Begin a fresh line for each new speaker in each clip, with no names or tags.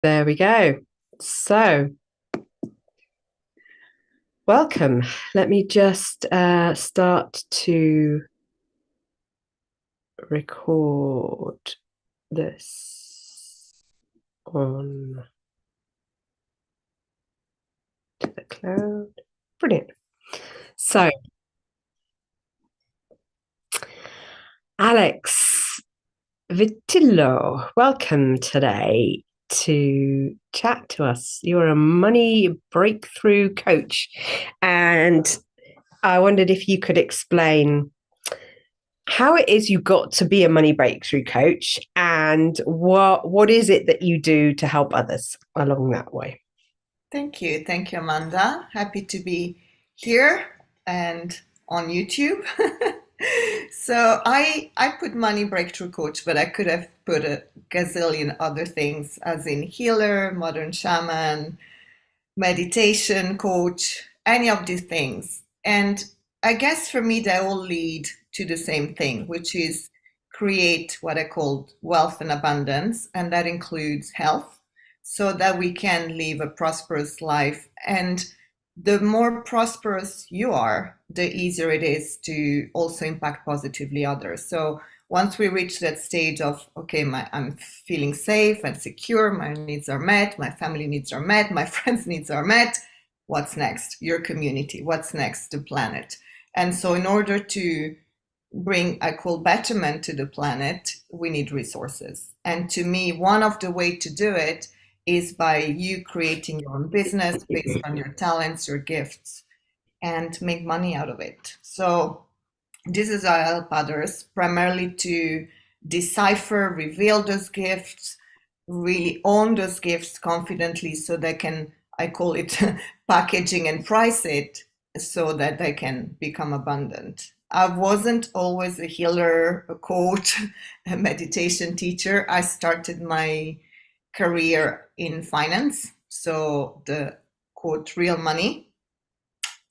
There we go. So, welcome. Let me just start to record this on to the cloud. Brilliant. So, Alex Vitillo, welcome today to chat to us. You're a money breakthrough coach, and I wondered if you could explain how it is you got to be a money breakthrough coach and what is it that you do to help others along that way.
Thank you. Thank you, Amanda. Happy to be here and on YouTube. So I put money breakthrough coach, but I could have put a gazillion other things as in healer, modern shaman, meditation coach, any of these things. And I guess for me, they all lead to the same thing, which is create what I call wealth and abundance. And that includes health so that we can live a prosperous life. And the more prosperous you are, the easier it is to also impact positively others. So once we reach that stage of, okay, I'm feeling safe and secure, my needs are met, my family needs are met, my friends' needs are met, what's next? Your community, what's next? The planet. And so in order to bring, I call betterment to the planet, we need resources. And to me, one of the way to do it is by you creating your own business based on your talents, your gifts, and make money out of it. So this is how I help others, primarily to decipher, reveal those gifts, really own those gifts confidently so they can, I call it packaging and price it so that they can become abundant. I wasn't always a healer, a coach, a meditation teacher. I started my career in finance, so the quote real money.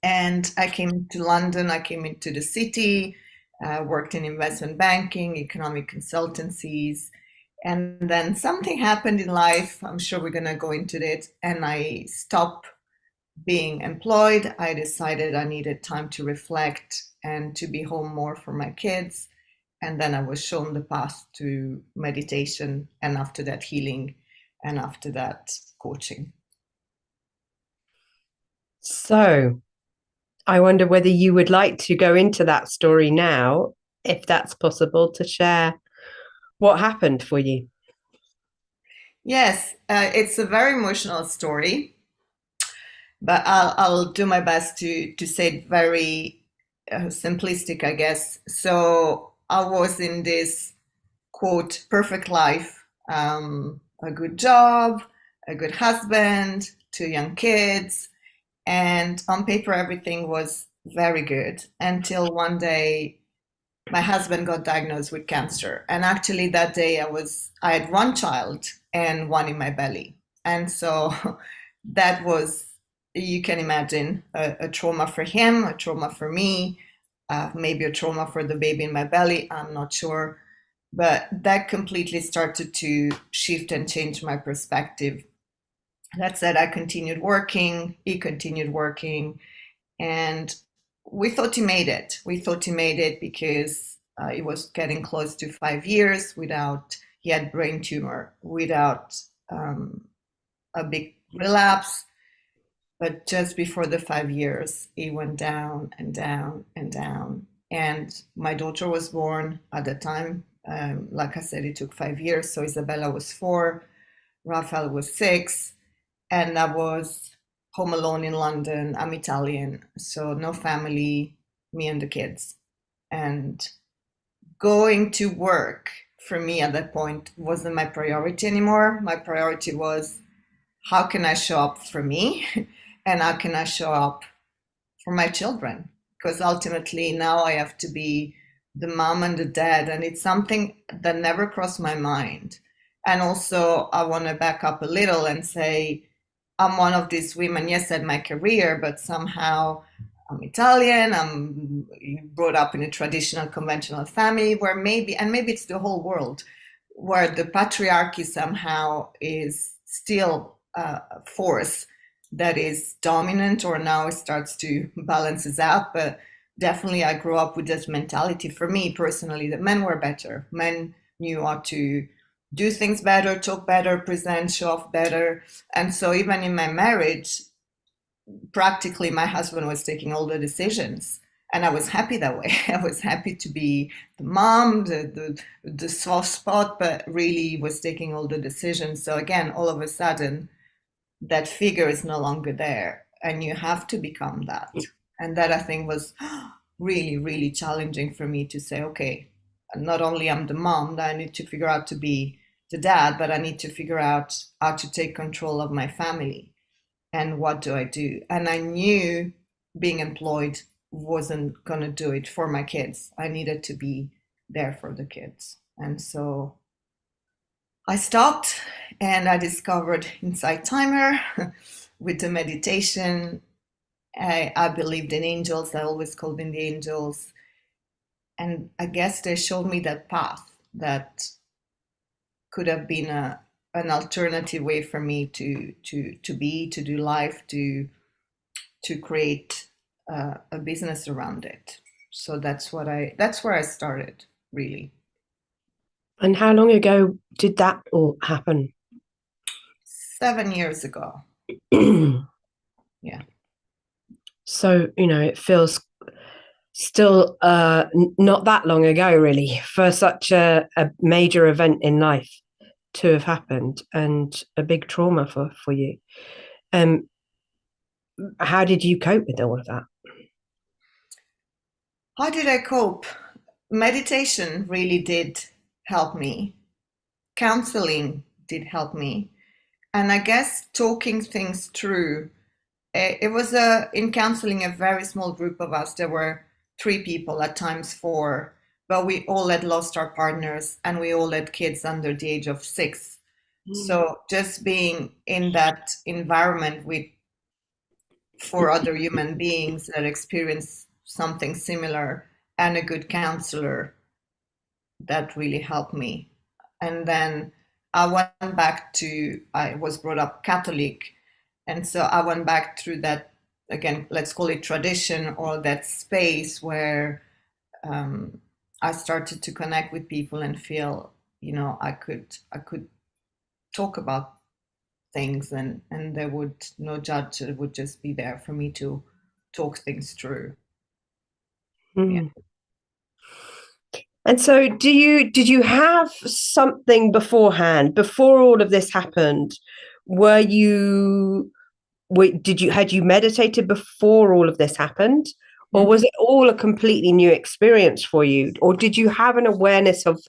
And I came to London, I came into the city, worked in investment banking, economic consultancies. And then something happened in life. I'm sure we're going to go into it. And I stopped being employed. I decided I needed time to reflect and to be home more for my kids. And then I was shown the path to meditation, and after that, healing, and after that, coaching.
So, I wonder whether you would like to go into that story now, if that's possible, to share what happened for you.
Yes, it's a very emotional story, but I'll do my best to say it very simplistic, I guess. So I was in this quote perfect life, a good job, a good husband, two young kids, and on paper everything was very good until one day my husband got diagnosed with cancer. And actually that day I had one child and one in my belly. And so that was, you can imagine, a trauma for him, a trauma for me, maybe a trauma for the baby in my belly, I'm not sure. But that completely started to shift and change my perspective. That said, I continued working, he continued working, and we thought he made it. We thought he made it because it was getting close to 5 years without, he had brain tumor, without a big relapse. But just before the 5 years, he went down and down and down. And my daughter was born at the time. Like I said, it took 5 years. So Isabella was 4, Raphael was 6, and I was home alone in London. I'm Italian, so no family, me and the kids. And going to work for me at that point wasn't my priority anymore. My priority was how can I show up for me and how can I show up for my children? Because ultimately now I have to be the mom and the dad, and it's something that never crossed my mind. And also, I want to back up a little and say, I'm one of these women, yes, at my career, but somehow I'm Italian, I'm brought up in a traditional conventional family where maybe, and maybe it's the whole world, where the patriarchy somehow is still a force that is dominant, or now it starts to balances out. But definitely I grew up with this mentality, for me personally, that men were better. Men knew how to do things better, talk better, present, show off better. And so even in my marriage, practically my husband was taking all the decisions, and I was happy that way. I was happy to be the mom, the soft spot, but really was taking all the decisions. So again, all of a sudden that figure is no longer there, and you have to become that. And that, I think, was really, really challenging for me to say, okay, not only I'm the mom, that I need to figure out to be the dad, but I need to figure out how to take control of my family, and what do I do? And I knew being employed wasn't going to do it for my kids. I needed to be there for the kids. And so I stopped, and I discovered Insight Timer with the meditation. I believed in angels. I always called in the angels. And I guess they showed me that path that could have been an alternative way for me to do life, to create a business around it. So that's where I started, really.
And how long ago did that all happen?
7 years ago.
So,
Yeah.
it feels still not that long ago, really, for such a major event in life to have happened, and a big trauma for you. Um, how did you cope with all of that?
How did I cope? Meditation really did help me. Counseling did help me. And I guess talking things through. It was in counseling, a very small group of us. There were three people, at times four, but we all had lost our partners, and we all had kids under the age of 6. So just being in that environment with 4 other human beings that experience something similar, and a good counselor, that really helped me. And then I was brought up Catholic, and so I went back through that, again, let's call it tradition, or that space where um, I started to connect with people and feel, I could talk about things, and there would no judge. It would just be there for me to talk things through. Yeah.
Mm. And so, did you have something beforehand, before all of this happened? Were you did you had you meditated before all of this happened, or
Mhm.
was it all a completely new experience for you, or did you have an awareness of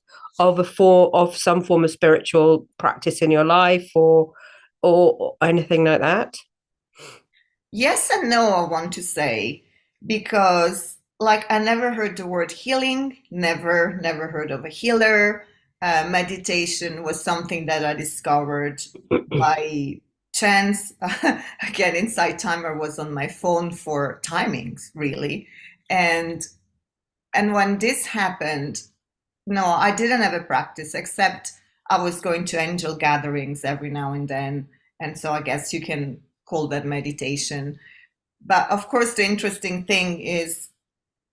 some form of spiritual practice in your life, or anything like that?
Yes and no, I want to say, because like I never heard the word healing, never heard of a healer. Meditation was something that I discovered by chance. Again, Inside Timer was on my phone for timings, really. And and when this happened, no, I didn't have a practice, except I was going to angel gatherings every now and then. And so I guess you can call that meditation. But of course, the interesting thing is,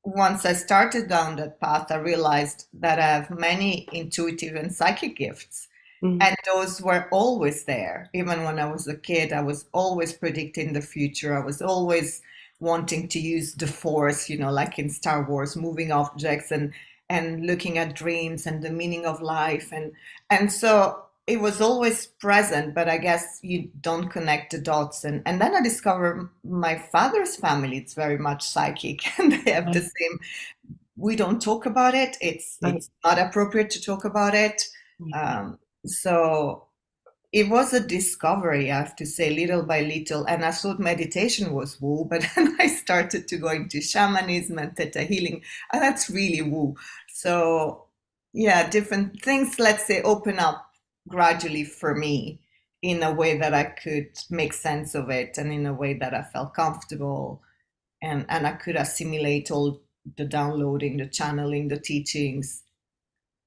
once I started down that path, I realized that I have many intuitive and psychic gifts.
Mm.
And those were always there. Even when I was a kid, I was always predicting the future. I was always wanting to use the force, like in Star Wars, moving objects, and looking at dreams and the meaning of life. And so it was always present, but I guess you don't connect the dots. And then I discovered my father's family, it's very much psychic, and they have the
Right.
same. We don't talk about it.
Right.
It's not appropriate to talk about it. So it was a discovery, I have to say, little by little. And I thought meditation was woo, but then I started to go into shamanism and theta healing, and that's really woo. So yeah, different things, let's say, open up gradually for me, in a way that I could make sense of it, and in a way that I felt comfortable, and I could assimilate all the downloading, the channeling, the teachings,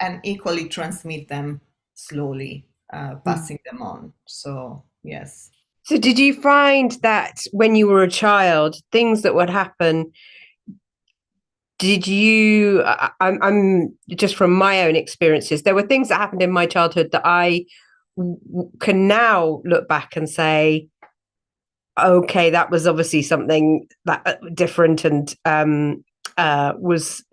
and equally transmit them slowly.
Mm.
passing them on. So yes.
So, did you find that when you were a child, things that would happen, did you? I'm just from my own experiences, there were things that happened in my childhood that can now look back and say, okay, that was obviously something that different and was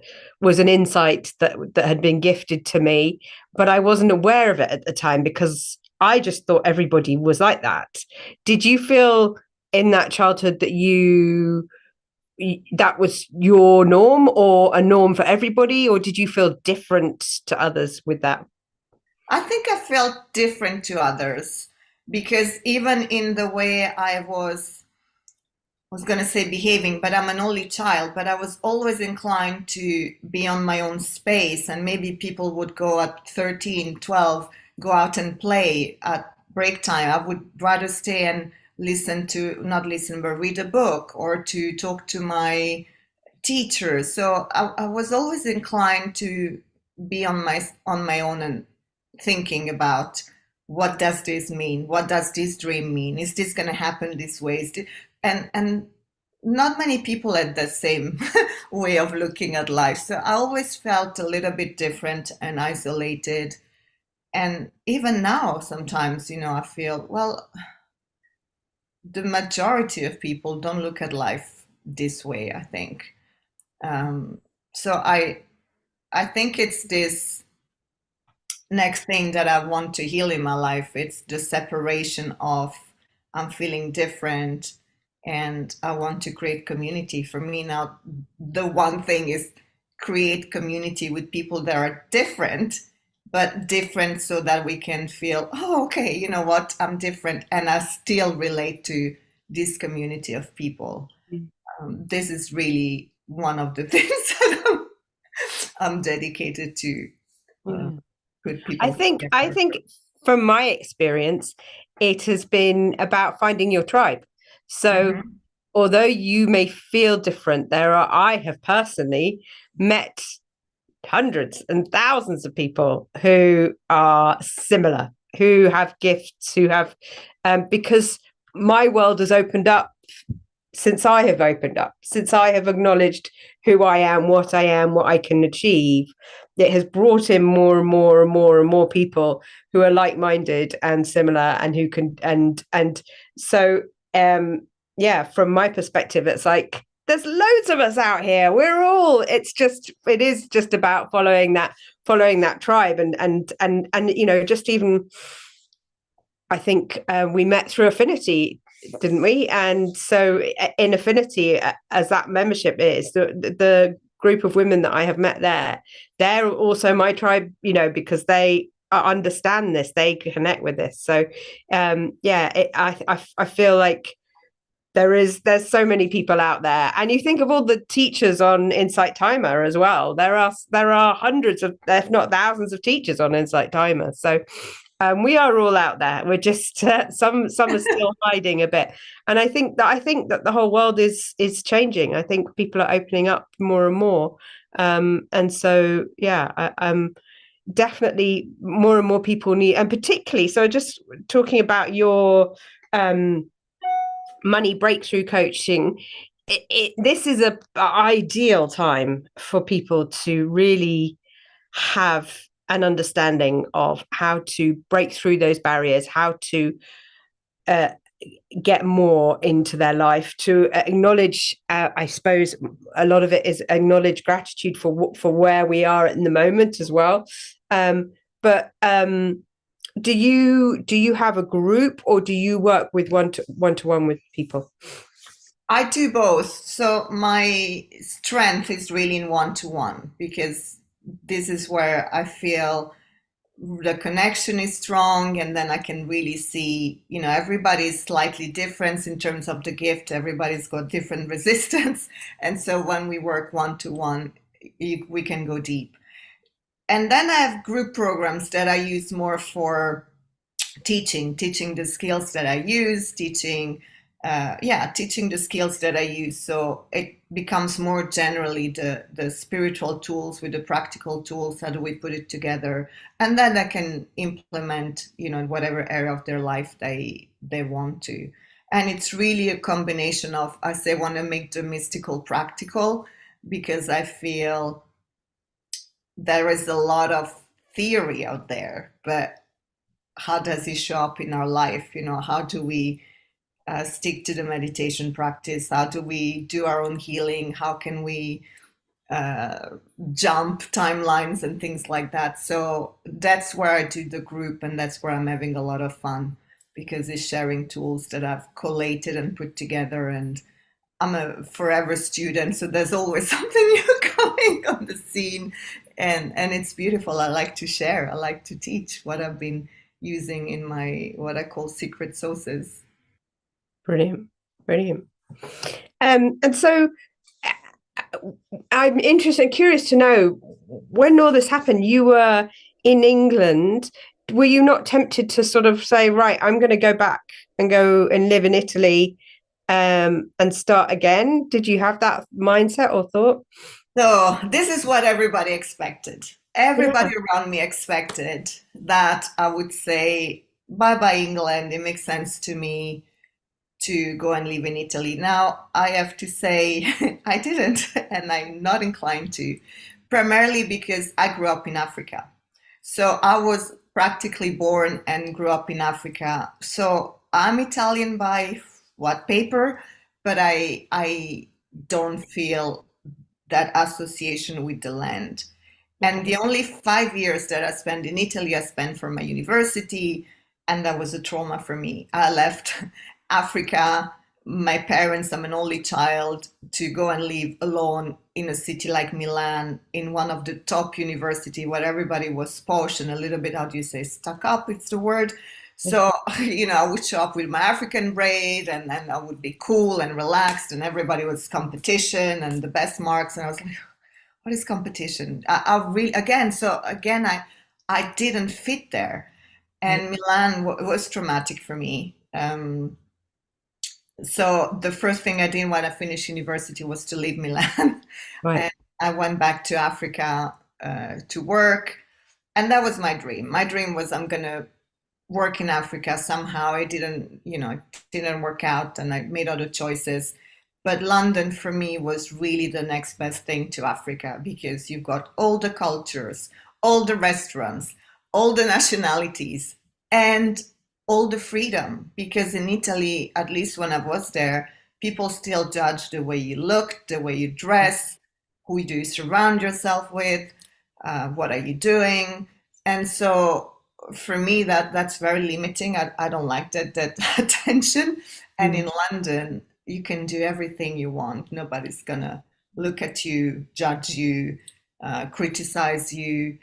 an insight that had been gifted to me, but I wasn't aware of it at the time because I just thought everybody was like that. Did you feel in that childhood that that was your norm or a norm for everybody, or did you feel different to others with that?
I think I felt different to others because even in the way I was going to say behaving, but I'm an only child, but I was always inclined to be on my own space. And maybe people would go at 13, 12, go out and play at break time. I would rather stay and not listen, but read a book or to talk to my teacher. So I was always inclined to be on my own and thinking about what does this mean? What does this dream mean? Is this going to happen this way? And not many people had the same way of looking at life. So I always felt a little bit different and isolated. And even now, sometimes, I feel, well, the majority of people don't look at life this way, I think. Um, so I think it's this next thing that I want to heal in my life. It's the separation of I'm feeling different and I want to create community. For me now, the one thing is create community with people that are different, but different so that we can feel, oh, okay, you know what, I'm different and I still relate to this community of people. This is really one of the things that I'm dedicated to uh,
Yeah.
put
I
people
think I
together.
think from my experience, it has been about finding your tribe. So
Hmm.
although you may feel different, I have personally met hundreds and thousands of people who are similar, who have gifts, who have because my world has opened up since I have opened up, since I have acknowledged who I am, what I can achieve, it has brought in more and more and more and more people who are like-minded and similar and who can and so yeah, from my perspective, it's like there's loads of us out here. We're all it is just about following that tribe and just even I think we met through affinity, didn't we? And so, in affinity, as that membership is, the group of women that I have met there, they're also my tribe, because they understand this, they connect with this. So, yeah, I feel like there's so many people out there, and you think of all the teachers on Insight Timer as well. There are hundreds of, if not thousands, of teachers on Insight Timer. So we are all out there. We're just some are still hiding a bit, and I think that the whole world is changing. I think people are opening up more and more, and so yeah, definitely more and more people need, and particularly. So just talking about your um, money breakthrough coaching. This is a ideal time for people to really have an understanding of how to break through those barriers, how to uh, get more into their life, to acknowledge. I suppose a lot of it is acknowledge gratitude for where we are in the moment as well. But do you have a group or do you work with one to one with people?
I do both. So my strength is really in one to one because this is where I feel the connection is strong and then I can really see, everybody's slightly different in terms of the gift. Everybody's got different resistance. And so when we work one to one, we can go deep. And then I have group programs that I use more for teaching the skills that I use, teaching yeah, teaching the skills that I use. So it becomes more generally the spiritual tools with the practical tools. How do we put it together? And then they can implement, in whatever area of their life they want to. And it's really a combination of, I say, want to make the mystical practical, because I feel there is a lot of theory out there, but how does it show up in our life? How do we stick to the meditation practice? How do we do our own healing? How can we uh, jump timelines and things like that? So that's where I do the group, and that's where I'm having a lot of fun, because it's sharing tools that I've collated and put together. And I'm a forever student, so there's always something new coming on the scene, and it's beautiful. I like to share. I like to teach what I've been using in my what I call secret sauces.
Brilliant. Brilliant. And so I'm interested and curious to know, when all this happened, you were in England. Were you not tempted to sort of say, right, I'm going to go back and go and live in Italy, and start again? Did you have that mindset or thought?
So this is what everybody expected.
Yeah.
Everybody around me expected that I would say, bye bye, England. It makes sense to me to go and live in Italy. Now, I have to say, I didn't, and I'm not inclined to, primarily because I grew up in Africa. So I was practically born and grew up in Africa. So I'm Italian by what paper, but I don't feel that association with the land. And
Okay.
the only 5 years that I spent in Italy, I spent for my university, and that was a trauma for me. I left Africa, my parents, I'm an only child, to go and live alone in a city like Milan, in one of the top university where everybody was posh and a little bit, how do you say, stuck up, it's the word. So, I would show up with my African braid, and I would be cool and relaxed, and everybody was competition and the best marks. And I was like, what is competition? I really, again, so again, I didn't fit there.
Right.
And Milan was traumatic for me. So the first thing I did when I finished university was to leave Milan.
Right.
And I went back to Africa to work. And that was my dream. My dream was, I'm going to work in Africa somehow. It didn't work out, and I made other choices. But London for me was really the next best thing to Africa, because you've got all the cultures, all the restaurants, all the nationalities, and all the freedom. Because in Italy, at least when I was there, people still judge the way you look, the way you dress, who do you surround yourself with, what are you doing. And so for me, that's very limiting. I don't like that attention. And
Mm.
in London, you can do everything you want. Nobody's gonna look at you, judge you, criticize you.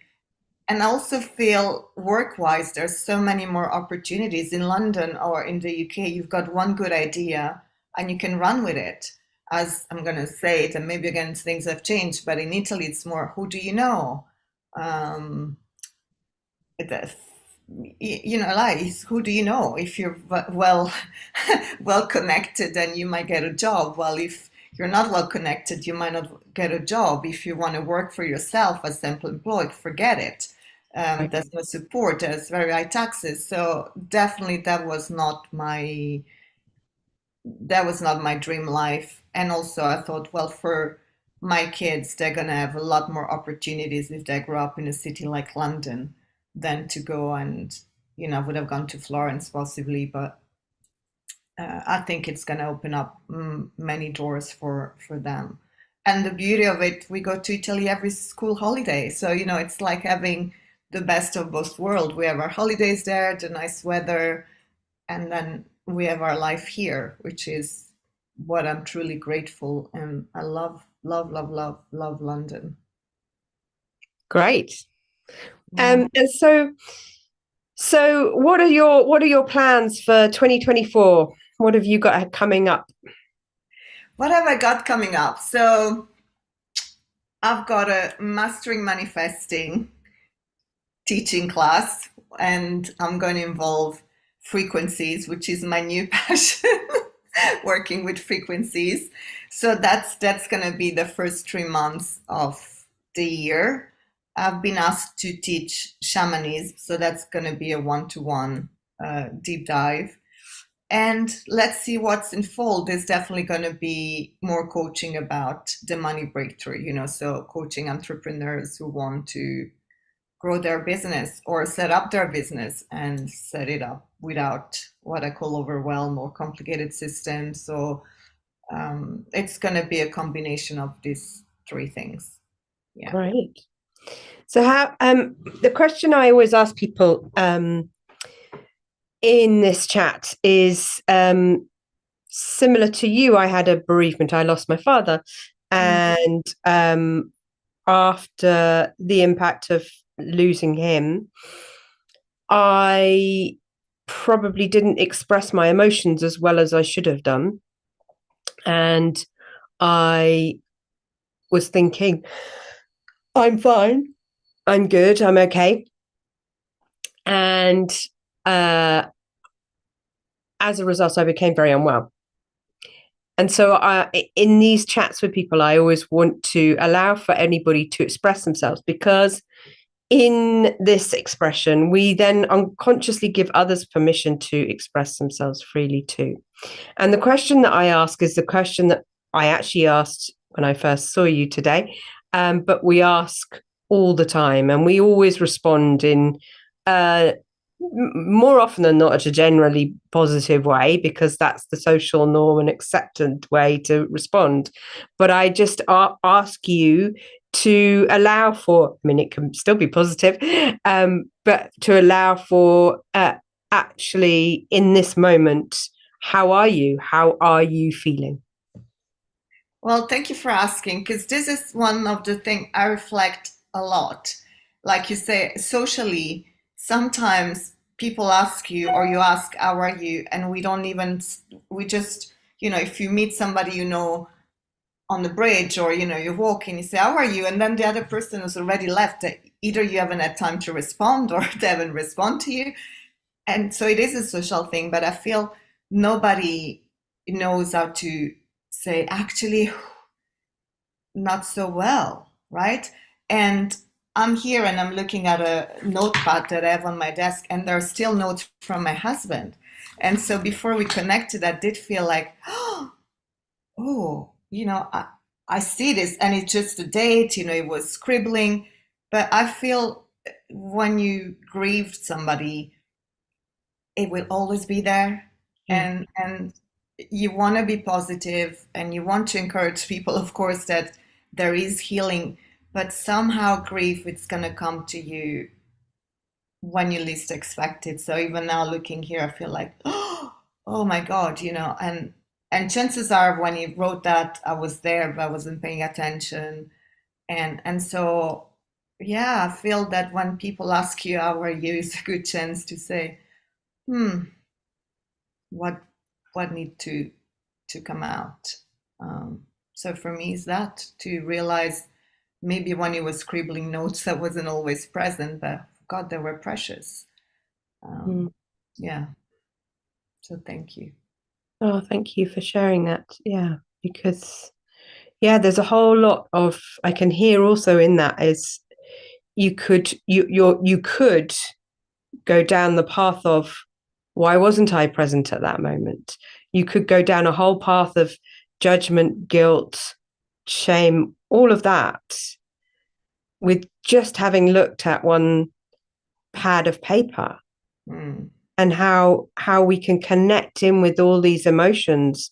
And I also feel work-wise, there's so many more opportunities in London or in the UK. You've got one good idea and you can run with it. As I'm gonna say it, and maybe again things have changed, but in Italy it's more, who do you know? Um, the, like, who do you know? If you're well well connected, then you might get a job. Well, if you're not well connected, you might not get a job. If you want to work for yourself as self-employed, forget it.
Right.
There's no support. There's very high taxes. So definitely that was not my dream life. And also I thought, well, for my kids, they're going to have a lot more opportunities if they grow up in a city like London than to go and, I would have gone to Florence possibly, but I think it's going to open up many doors for them. And the beauty of it, we go to Italy every school holiday. So, it's like having the best of both worlds. We have our holidays there, the nice weather, and then we have our life here, which is what I'm truly grateful. And I love, love, love, love, love London.
Great.
Yeah.
And so what are your plans for 2024? What have you got coming up?
What have I got coming up? So I've got a mastering manifesting teaching class, and I'm going to involve frequencies, which is my new passion. working with frequencies. So that's going to be the first 3 months of the year. I've been asked to teach shamanism, so that's going to be a one-to-one deep dive. And let's see what's in fold. There's definitely going to be more coaching about the money breakthrough, so coaching entrepreneurs who want to grow their business or set up their business and set it up without what I call overwhelm or complicated systems. So it's going to be a combination of these three things. Yeah.
Great. So how the question I always ask people in this chat is similar to you. I had a bereavement. I lost my father, and after the impact of losing him, I probably didn't express my emotions as well as I should have done. And I was thinking, I'm fine, I'm good, I'm okay. And as a result, I became very unwell. And so in these chats with people, I always want to allow for anybody to express themselves, because in this expression, we then unconsciously give others permission to express themselves freely too. And the question that I ask is the question that I actually asked when I first saw you today, but we ask all the time, and we always respond in more often than not a generally positive way, because that's the social norm and accepted way to respond. But I just ask you to allow for, I mean, it can still be positive, but to allow for actually in this moment, how are you? How are you feeling?
Well, thank you for asking, because this is one of the things I reflect a lot. Like you say, socially, sometimes people ask you or you ask, how are you? And we don't even, we just, if you meet somebody on the bridge or, you're walking, you say, how are you? And then the other person has already left. Either you haven't had time to respond or they haven't respond to you. And so it is a social thing, but I feel nobody knows how to say, actually, not so well, right? And I'm here and I'm looking at a notepad that I have on my desk, and there are still notes from my husband. And so before we connected, I did feel like, oh, I see this, and it's just a date, it was scribbling. But I feel when you grieve somebody, it will always be there.
Mm.
And you want to be positive and you want to encourage people, of course, that there is healing, but somehow grief, it's going to come to you when you least expect it. So even now looking here, I feel like, oh my God, and chances are when he wrote that, I was there, but I wasn't paying attention. And so, yeah, I feel that when people ask you, how are you, it's a good chance to say, what need to come out. So for me, is that to realize maybe when he was scribbling notes, that wasn't always present, but God, they were precious. Yeah. So thank you.
Oh, thank you for sharing that. Yeah, because there's a whole lot of, I can hear also in that is you could go down the path of, why wasn't I present at that moment? You could go down a whole path of judgment, guilt, shame, all of that, with just having looked at one pad of paper. And how we can connect in with all these emotions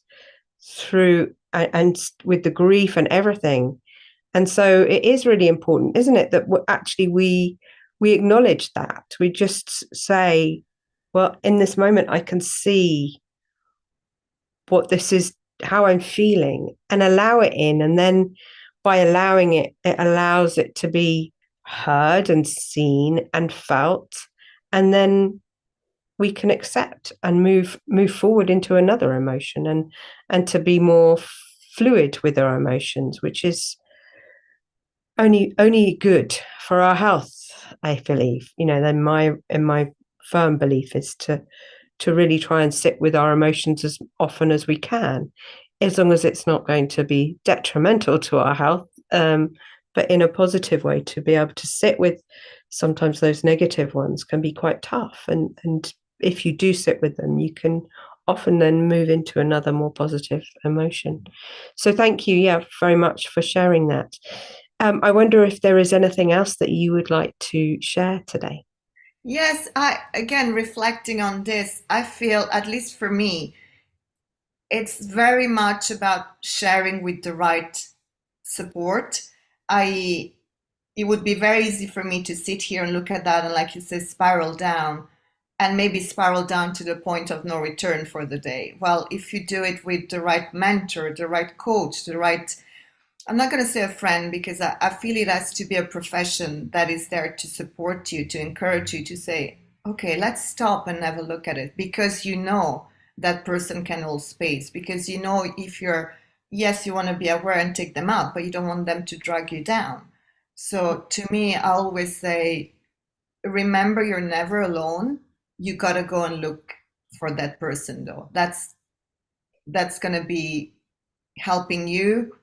through and with the grief and everything. And so it is really important, isn't it, that actually we acknowledge that. We just say, well, in this moment, I can see what this is, how I'm feeling, and allow it in. And then by allowing it, it allows it to be heard and seen and felt. And then we can accept and move forward into another emotion, and to be more fluid with our emotions, which is only good for our health, I believe. Then my firm belief is to to really try and sit with our emotions as often as we can, as long as it's not going to be detrimental to our health, but in a positive way, to be able to sit with sometimes those negative ones can be quite tough. And if you do sit with them, you can often then move into another more positive emotion. So thank you, yeah, very much for sharing that. I wonder if there is anything else that you would like to share today.
Yes, I again reflecting on this, I feel, at least for me, it's very much about sharing with the right support. I It would be very easy for me to sit here and look at that and, like you said, spiral down, and maybe spiral down to the point of no return for the day. Well, if you do it with the right mentor, the right coach, the right, I'm not going to say a friend, because I feel it has to be a profession that is there to support you, to encourage you to say, okay, let's stop and have a look at it, because you know that person can hold space, because you know, if you're, yes, you want to be aware and take them out, but you don't want them to drag you down. So to me, I always say, remember, you're never alone. You got to go and look for that person, though. That's going to be helping you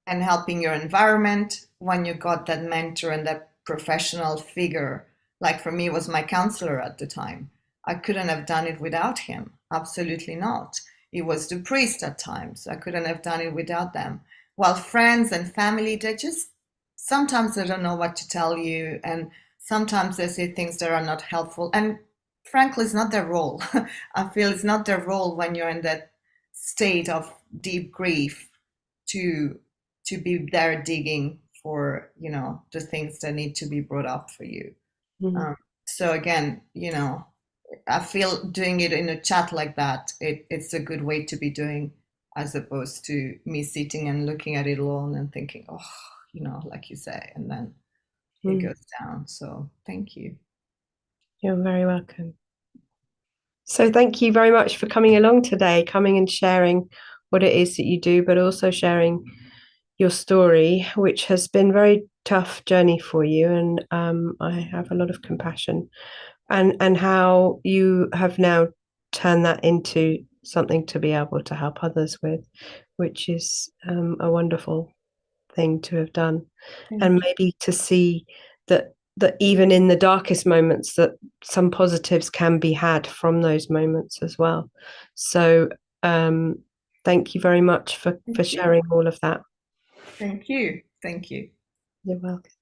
and helping your environment when you got that mentor and that professional figure. Like for me, it was my counselor at the time. I couldn't have done it without him. Absolutely not. It was the priest at times. I couldn't have done it without them. While friends and family, they just, sometimes they don't know what to tell you, and sometimes they say things that are not helpful. And frankly, it's not their role. I feel it's not their role when you're in that state of deep grief to be there digging for, the things that need to be brought up for you.
Mm,
um, so again, I feel doing it in a chat like that, it's a good way to be doing, as opposed to me sitting and looking at it alone and thinking, oh, like you say, and then it
mm.
goes down. So thank you.
You're very welcome. So thank you very much for coming along today, coming and sharing what it is that you do, but also sharing your story, which has been a very tough journey for you. And I have a lot of compassion, and how you have now turned that into something to be able to help others with, which is a wonderful thing to have done. And
Thank you.
maybe to see that even in the darkest moments, that some positives can be had from those moments as well. So um thank you very much for
Thank you.
sharing all of that.
Thank you. Thank you.
You're welcome.